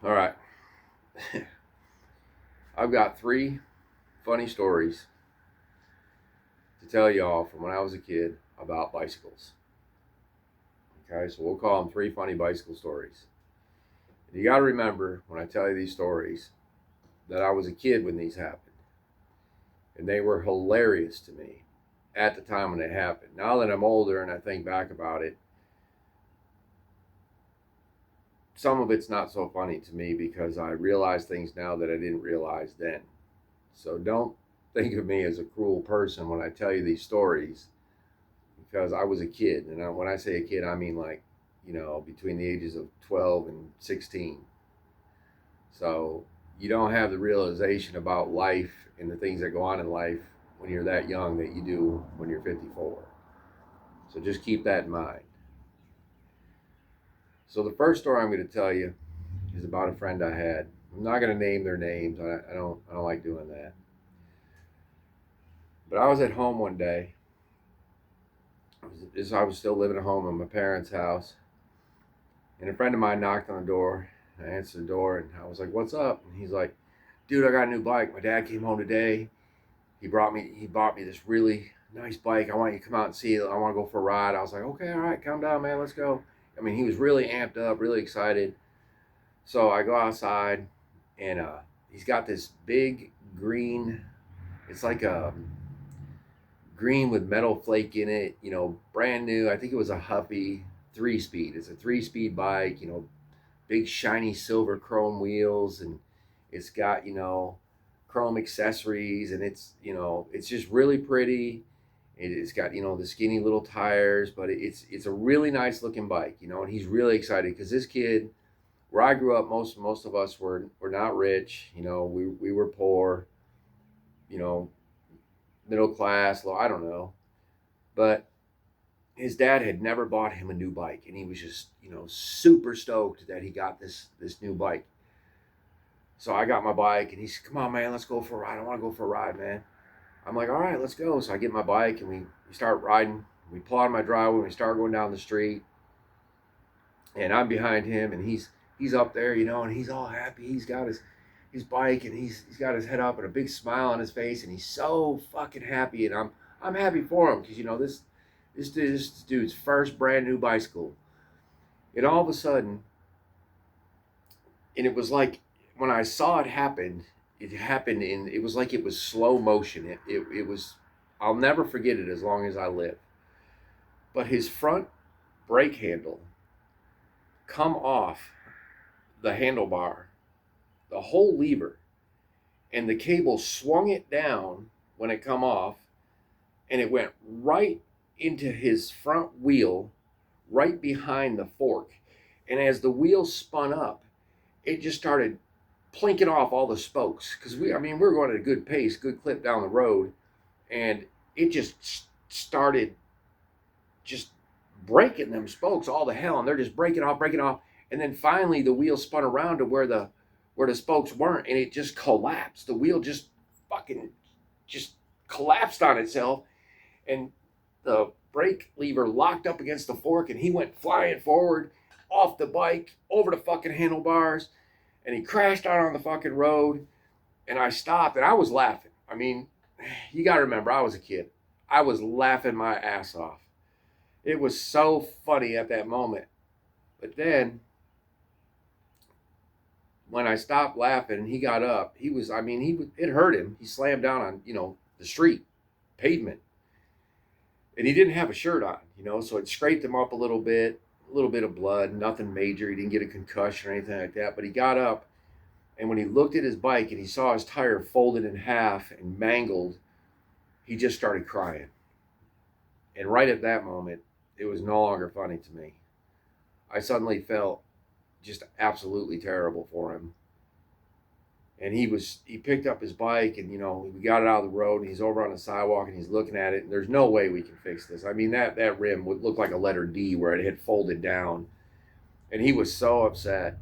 All right. I've got three funny stories to tell y'all from when I was a kid about bicycles. Okay, so we'll call them three funny bicycle stories. You got to remember when I tell you these stories that I was a kid when these happened, and they were hilarious to me at the time when they happened. Now that I'm older and I think back about it, some of it's not so funny to me because I realize things now that I didn't realize then. So don't think of me as a cruel person when I tell you these stories because I was a kid. And when I say a kid, I mean like, between the ages of 12 and 16. So you don't have the realization about life and the things that go on in life when you're that young that you do when you're 54. So just keep that in mind. So the first story I'm going to tell you is about a friend I had. I'm not going to name their names. I don't like doing that. But I was at home one day. I was still living at home in my parents' house, and a friend of mine knocked on the door. I answered the door, and I was like, "What's up?" And he's like, "Dude, I got a new bike. My dad came home today. He bought me this really nice bike. I want you to come out and see it. I want to go for a ride." I was like, "Okay, all right, calm down, man. Let's go." I mean, he was really amped up, really excited. So I go outside, and he's got this big green. It's like a green with metal flake in it. Brand new. I think it was a Huffy 3 speed. It's a 3 speed bike. Big shiny silver chrome wheels, and it's got chrome accessories, and it's just really pretty. It's got the skinny little tires, but it's a really nice looking bike. And he's really excited because this kid, where I grew up, most of us were not rich. We were poor. You know, middle class, low. I don't know, but his dad had never bought him a new bike, and he was just super stoked that he got this new bike. So I got my bike, and he said, "Come on, man, let's go for a ride. I want to go for a ride, man." I'm like, "All right, let's go." So I get my bike, and we start riding. We pull out of my driveway, and we start going down the street, and I'm behind him, and he's up there, and he's all happy. He's got his bike, and he's got his head up and a big smile on his face, and he's so fucking happy, and I'm happy for him because this dude's first brand new bicycle. And all of a sudden, and it was like when I saw it happened in it was like it was slow motion. It was, I'll never forget it as long as I live. But his front brake handle come off the handlebar, the whole lever, and the cable swung it down when it come off, and it went right into his front wheel, right behind the fork. And as the wheel spun up, it just started plinking off all the spokes because we're going at a good pace, good clip down the road, and it just started just breaking them spokes all the hell, and they're just breaking off, and then finally the wheel spun around to where the spokes weren't, and it just collapsed. The wheel just fucking just collapsed on itself, and the brake lever locked up against the fork, and he went flying forward off the bike over the fucking handlebars, and he crashed out on the fucking road. And I stopped, and I was laughing. I mean, you got to remember, I was a kid. I was laughing my ass off. It was so funny at that moment. But then when I stopped laughing and he got up, it hurt him. He slammed down on, the street, pavement. And he didn't have a shirt on, so it scraped him up a little bit of blood, nothing major. He didn't get a concussion or anything like that. But he got up, and when he looked at his bike and he saw his tire folded in half and mangled, he just started crying. And right at that moment, it was no longer funny to me. I suddenly felt just absolutely terrible for him. And he picked up his bike, and we got it out of the road, and he's over on the sidewalk, and he's looking at it, and there's no way we can fix this. I mean, that rim would look like a letter D where it had folded down. And he was so upset.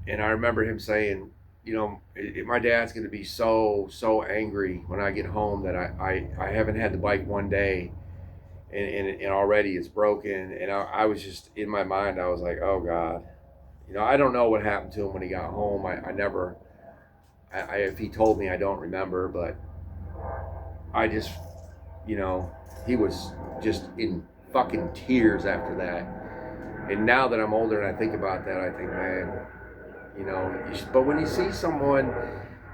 And I remember him saying, my dad's going to be so angry when I get home that I haven't had the bike one day, and already it's broken. And I was just, in my mind, I was like, oh God. You know, I don't know what happened to him when he got home. If he told me, I don't remember, but I just, you know, he was just in fucking tears after that. And now that I'm older and I think about that, I think, man, you know, but when you see someone,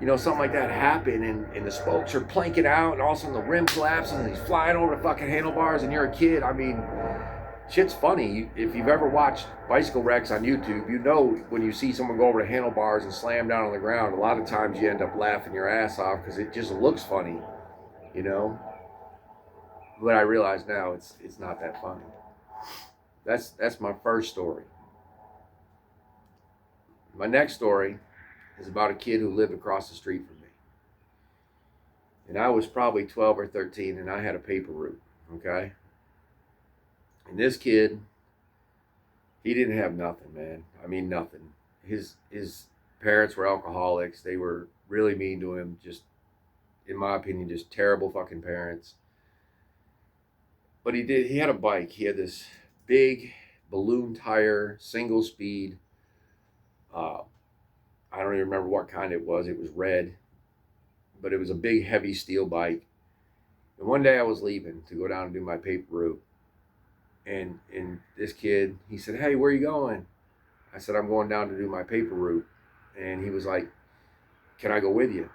you know, something like that happen and the spokes are planking out and all of a sudden the rim collapses and he's flying over the fucking handlebars and you're a kid, I mean, shit's funny. If you've ever watched bicycle wrecks on YouTube, you know when you see someone go over the handlebars and slam down on the ground, a lot of times you end up laughing your ass off because it just looks funny, you know. But I realize now it's not that funny. That's my first story. My next story is about a kid who lived across the street from me. And I was probably 12 or 13 and I had a paper route, okay? And this kid, he didn't have nothing, man. I mean nothing. His parents were alcoholics. They were really mean to him, just in my opinion, just terrible fucking parents. But he had a bike. He had this big balloon tire, single speed. Uh, I don't even remember what kind it was. It was red, but it was a big, heavy steel bike. And one day I was leaving to go down and do my paper route. And this kid, he said, "Hey, where are you going?" I said, "I'm going down to do my paper route." And he was like, "Can I go with you?"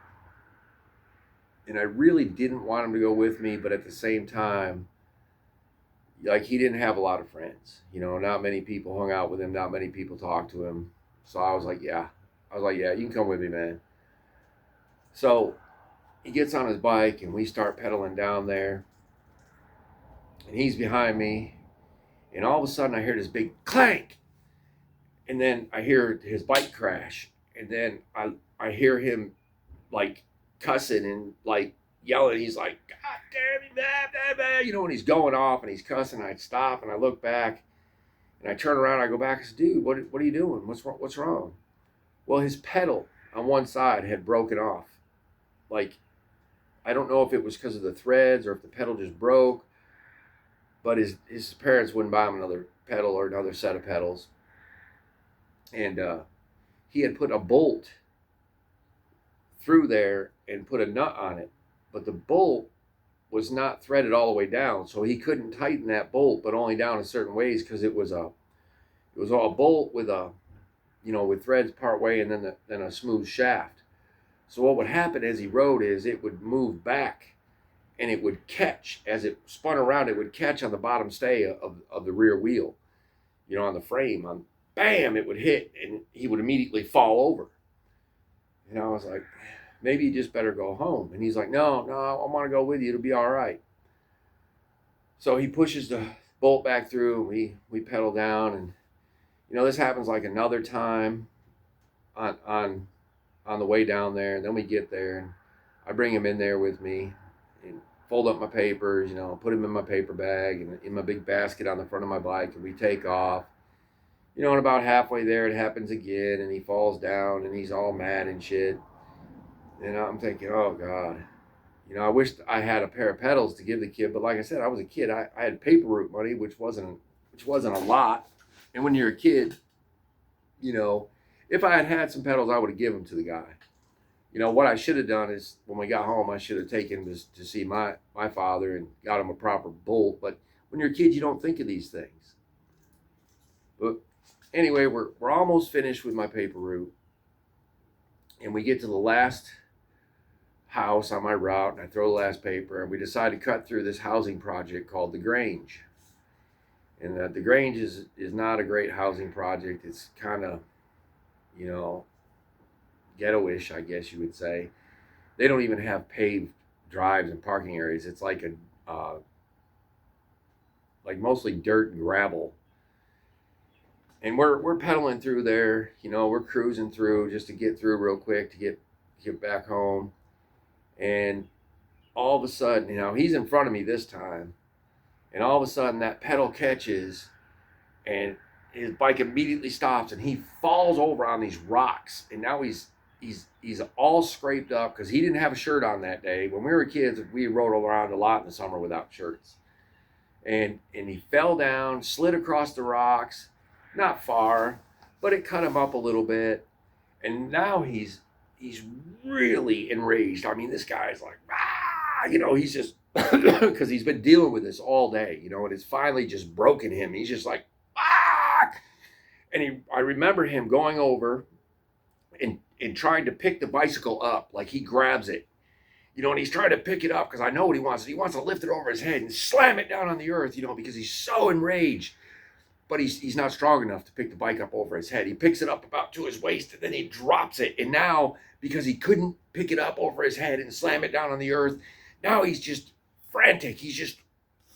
And I really didn't want him to go with me, but at the same time, like he didn't have a lot of friends. You know, not many people hung out with him, not many people talked to him. So I was like, yeah. I was like, yeah, you can come with me, man. So he gets on his bike and we start pedaling down there. And he's behind me. And all of a sudden I hear this big clank. And then I hear his bike crash. And then I hear him like cussing and like yelling. He's like, "God damn it, blah, blah, blah." You know, when he's going off and he's cussing, I'd stop and I look back and I turn around. I go back and say, "Dude, what are you doing? What's wrong?" Well, his pedal on one side had broken off. Like, I don't know if it was because of the threads or if the pedal just broke, but his parents wouldn't buy him another pedal or another set of pedals. And he had put a bolt through there and put a nut on it, but the bolt was not threaded all the way down, so he couldn't tighten that bolt, but only down in certain ways because it was all a bolt with a, you know, with threads part way and then a smooth shaft. So what would happen as he rode is it would move back and it would catch as it spun around. It would catch on the bottom stay of the rear wheel, you know, on the frame. On bam, it would hit and he would immediately fall over. And I was like, maybe you just better go home. And he's like, no, I want to go with you. It'll be all right. So he pushes the bolt back through. We pedal down, and you know this happens like another time on the way down there. And then we get there, and I bring him in there with me and fold up my papers. You know, put him in my paper bag and in my big basket on the front of my bike, and we take off. You know, and about halfway there, it happens again, and he falls down, and he's all mad and shit. And I'm thinking, oh God, you know, I wish I had a pair of pedals to give the kid. But like I said, I was a kid. I had paper route money, which wasn't a lot. And when you're a kid, you know, if I had had some pedals, I would have given them to the guy. You know, what I should have done is when we got home, I should have taken him to see my father and got him a proper bolt. But when you're a kid, you don't think of these things. But anyway, we're almost finished with my paper route. And we get to the last house on my route, and I throw the last paper, and we decide to cut through this housing project called the Grange. And the Grange is not a great housing project. It's kind of, you know, ghetto-ish, I guess you would say. They don't even have paved drives and parking areas. It's like like mostly dirt and gravel. And we're pedaling through there, you know, we're cruising through just to get through real quick to get back home. And all of a sudden, you know, he's in front of me this time. And all of a sudden that pedal catches and his bike immediately stops and he falls over on these rocks. And now he's all scraped up because he didn't have a shirt on that day. When we were kids, we rode around a lot in the summer without shirts. And he fell down, slid across the rocks, not far, but it cut him up a little bit. And now he's really enraged. I mean, this guy's like, ah, he's just, because he's been dealing with this all day, and it's finally just broken him. He's just like, ah, and I remember him going over and trying to pick the bicycle up, like he grabs it, and he's trying to pick it up because I know what he wants. He wants to lift it over his head and slam it down on the earth, because he's so enraged. But he's not strong enough to pick the bike up over his head. He picks it up about to his waist and then he drops it. And now, because he couldn't pick it up over his head and slam it down on the earth, now he's just frantic. He's just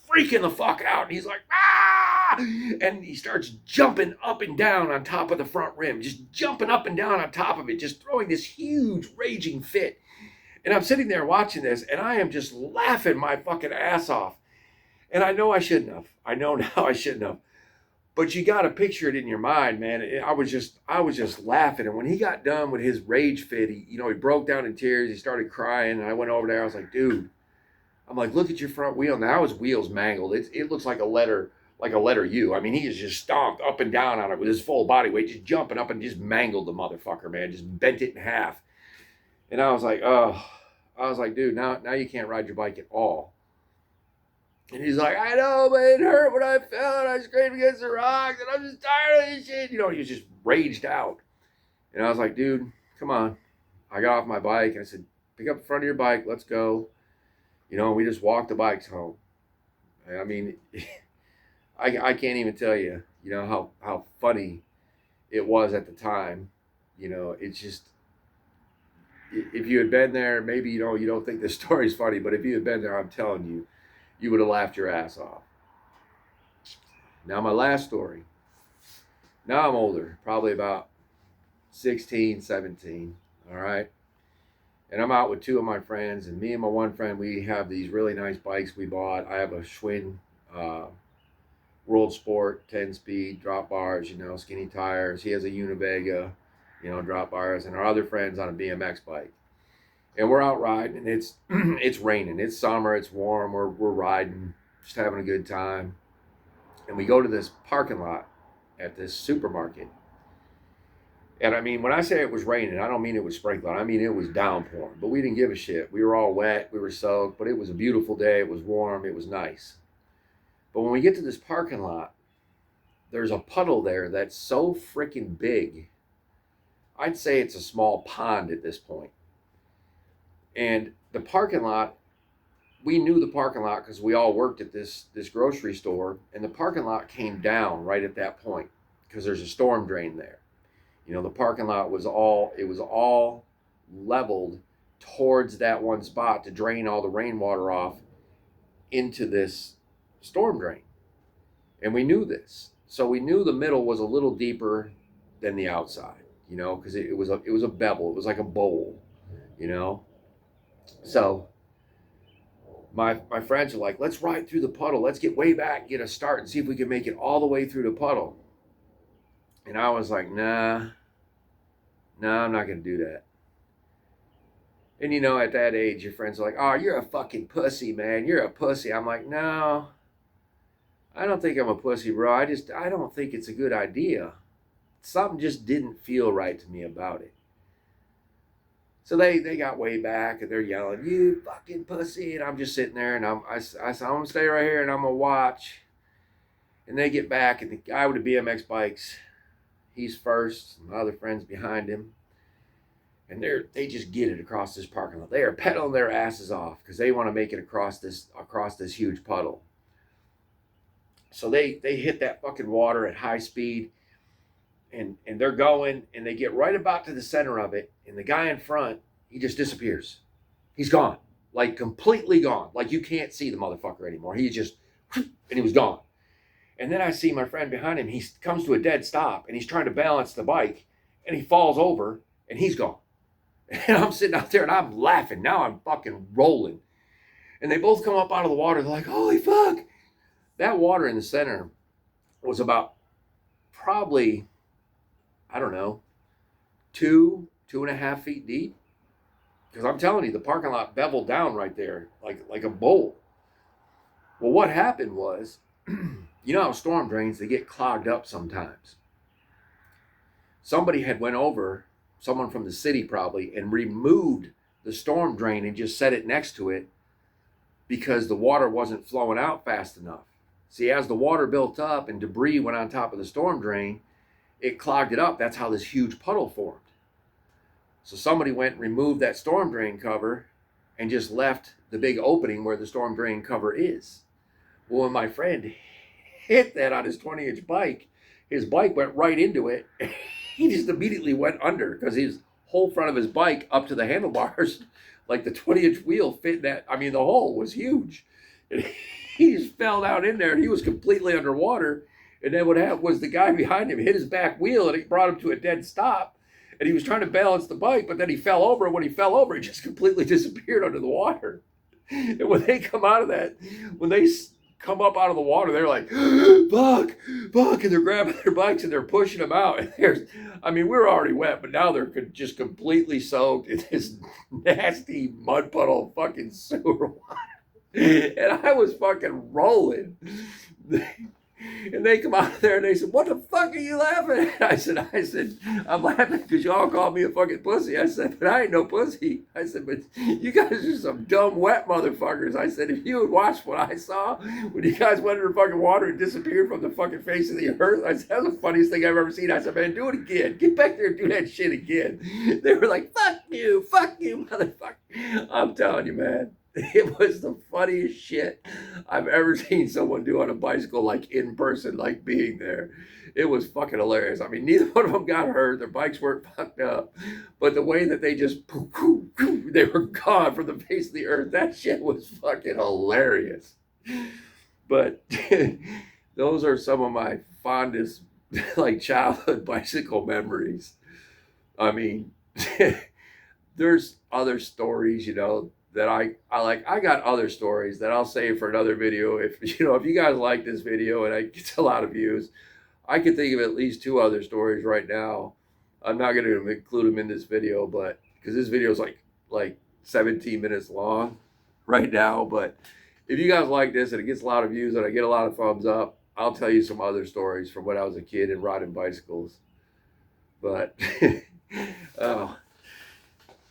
freaking the fuck out. And he's like, ah! And he starts jumping up and down on top of the front rim, just jumping up and down on top of it, just throwing this huge raging fit. And I'm sitting there watching this and I am just laughing my fucking ass off. And I know I shouldn't have. I know now I shouldn't have. But you got to picture it in your mind, man. I was just laughing. And when he got done with his rage fit, he broke down in tears. He started crying. And I went over there. I was like, dude, I'm like, look at your front wheel. Now his wheel's mangled. It looks like a letter U. I mean, he is just stomped up and down on it with his full body weight, just jumping up and just mangled the motherfucker, man. Just bent it in half. And I was like, dude, now you can't ride your bike at all. And he's like, I know, but it hurt when I fell and I scraped against the rocks and I'm just tired of this shit. He was just raged out. And I was like, dude, come on. I got off my bike and I said, pick up the front of your bike. Let's go. We just walked the bikes home. I mean, I can't even tell you, how funny it was at the time. It's just, if you had been there, maybe, you don't think this story's funny, but if you had been there, I'm telling you, you would have laughed your ass off. Now, my last story. Now I'm older, probably about 16, 17, all right? And I'm out with two of my friends, and me and my one friend, we have these really nice bikes we bought. I have a Schwinn World Sport 10-speed drop bars, skinny tires. He has a Univega, drop bars, and our other friend's on a BMX bike. And we're out riding, and it's raining. It's summer. It's warm. We're riding, just having a good time. And we go to this parking lot at this supermarket. And I mean, when I say it was raining, I don't mean it was sprinkling. I mean, it was downpouring. But we didn't give a shit. We were all wet. We were soaked. But it was a beautiful day. It was warm. It was nice. But when we get to this parking lot, there's a puddle there that's so freaking big. I'd say it's a small pond at this point. And the parking lot, we knew the parking lot because we all worked at this grocery store, and the parking lot came down right at that point because there's a storm drain there. The parking lot was all leveled towards that one spot to drain all the rainwater off into this storm drain. And we knew this. So we knew the middle was a little deeper than the outside, because it was a bevel. It was like a bowl, So my friends are like, let's ride through the puddle. Let's get way back, get a start, and see if we can make it all the way through the puddle. And I was like, nah, I'm not going to do that. And at that age, your friends are like, oh, you're a fucking pussy, man. You're a pussy. I'm like, no, I don't think I'm a pussy, bro. I don't think it's a good idea. Something just didn't feel right to me about it. So they got way back and they're yelling, you fucking pussy. And I'm just sitting there and I said, I'm going to stay right here and I'm going to watch. And they get back and the guy with the BMX bikes, he's first, and my other friend's behind him. And they just get it across this parking lot. They are pedaling their asses off because they want to make it across this huge puddle. So they hit that fucking water at high speed. And they're going, and they get right about to the center of it, and the guy in front, he just disappears. He's gone. Like, completely gone. Like, you can't see the motherfucker anymore. He just, and he was gone. And then I see my friend behind him. He comes to a dead stop, and he's trying to balance the bike, and he falls over, and he's gone. And I'm sitting out there, and I'm laughing. Now I'm fucking rolling. And they both come up out of the water. They're like, holy fuck. That water in the center was about probably, I don't know, 2.5 feet deep. Because I'm telling you, the parking lot beveled down right there, like a bowl. Well, what happened was, how storm drains, they get clogged up sometimes. somebody had went over, someone from the city probably, and removed the storm drain and just set it next to it because the water wasn't flowing out fast enough. See, as the water built up and debris went on top of the storm drain, it clogged it up. That's how this huge puddle formed. So somebody went and removed that storm drain cover and just left the big opening where the storm drain cover is. Well, when my friend hit that on his 20-inch bike, his bike went right into it. He just immediately went under because his whole front of his bike up to the handlebars, like the 20-inch wheel fit in that. I mean, the hole was huge. And he just fell down in there and he was completely underwater. And then what happened was the guy behind him hit his back wheel and it brought him to a dead stop. And he was trying to balance the bike, but then he fell over. And when he fell over, he just completely disappeared under the water. And when they come out of that, when they come up out of the water, they're like, Buck, Buck, and they're grabbing their bikes and they're pushing them out. And we were already wet, but now they're just completely soaked in this nasty mud puddle fucking sewer water. And I was fucking rolling. And they come out of there and they said, what the fuck are you laughing at? I said, I'm laughing because y'all called me a fucking pussy. I said, but I ain't no pussy. I said, but you guys are some dumb wet motherfuckers. I said, if you had watched what I saw when you guys went under the fucking water and disappeared from the fucking face of the earth, I said, that's the funniest thing I've ever seen. I said, man, do it again. Get back there and do that shit again. They were like, fuck you, motherfucker. I'm telling you, man. It was the funniest shit I've ever seen someone do on a bicycle, like in person, like being there. It was fucking hilarious. I mean, neither one of them got hurt. Their bikes weren't fucked up. But the way that they just, they were gone from the face of the earth, that shit was fucking hilarious. But those are some of my fondest, like, childhood bicycle memories. I mean, there's other stories, that I like. I got other stories that I'll save for another video. If you guys like this video and it gets a lot of views, I can think of at least 2 other stories right now. I'm not going to include them in this video, but because this video is like 17 minutes long right now. But if you guys like this and it gets a lot of views and I get a lot of thumbs up, I'll tell you some other stories from when I was a kid and riding bicycles. But oh.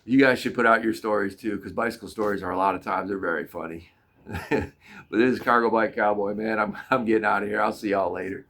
You guys should put out your stories too, because bicycle stories are a lot of times, they're very funny. But this is Cargo Bike Cowboy, man. I'm getting out of here. I'll see y'all later.